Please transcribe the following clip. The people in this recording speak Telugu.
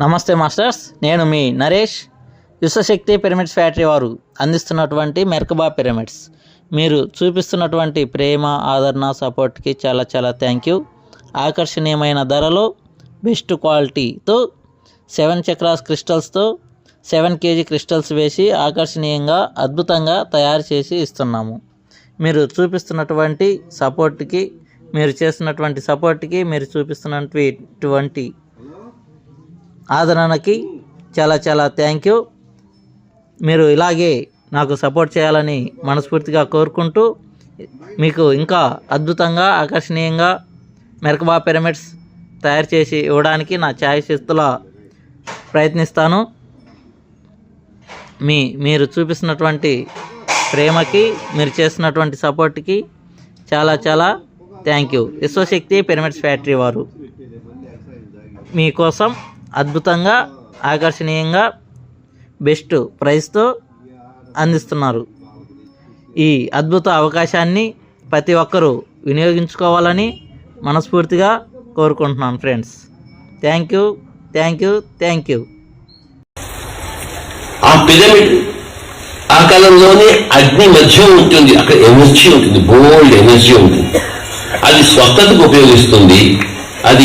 నమస్తే మాస్టర్స్, నేను మీ నరేష్. విశ్వశక్తి పిరమిడ్స్ ఫ్యాక్టరీ వారు అందిస్తున్నటువంటి మెర్కబా పిరమిడ్స్ మీరు చూపిస్తున్నటువంటి ప్రేమ, ఆదరణ, సపోర్ట్కి చాలా చాలా థ్యాంక్ యూ. ఆకర్షణీయమైన ధరలో బెస్ట్ క్వాలిటీతో 7 చక్రాస్ క్రిస్టల్స్తో 7 kg క్రిస్టల్స్ వేసి ఆకర్షణీయంగా అద్భుతంగా తయారు చేసి ఇస్తున్నాము. మీరు చూపిస్తున్నటువంటి సపోర్ట్కి, మీరు చేస్తున్నటువంటి సపోర్ట్కి, మీరు చూపిస్తున్నటువంటి ఆదరణకి చాలా చాలా థ్యాంక్ యూ. మీరు ఇలాగే నాకు సపోర్ట్ చేయాలని మనస్ఫూర్తిగా కోరుకుంటూ, మీకు ఇంకా అద్భుతంగా ఆకర్షణీయంగా మెర్కబా పిరమిడ్స్ తయారు చేసి ఇవ్వడానికి నా ఛాయశక్తులా ప్రయత్నిస్తాను. మీరు చూపిస్తున్నటువంటి ప్రేమకి, మీరు చేస్తున్నటువంటి సపోర్ట్కి చాలా చాలా థ్యాంక్ యూ. విశ్వశక్తి పిరమిడ్స్ ఫ్యాక్టరీ వారు మీకోసం అద్భుతంగా, ఆకర్షణీయంగా, బెస్ట్ ప్రైస్తో అందిస్తున్నారు. ఈ అద్భుత అవకాశాన్ని ప్రతి ఒక్కరూ వినియోగించుకోవాలని మనస్ఫూర్తిగా కోరుకుంటున్నాను friends. Thank you, thank you, thank you. ఆ పిరమిడ్ ఆ కాలంలోనే అగ్ని మధ్య ఉంటుంది, అక్కడ ఎనర్జీ ఉంటుంది, బోల్డ్ ఎనర్జీ ఉంటుంది. అది స్వస్థతకు ఉపయోగిస్తుంది. అది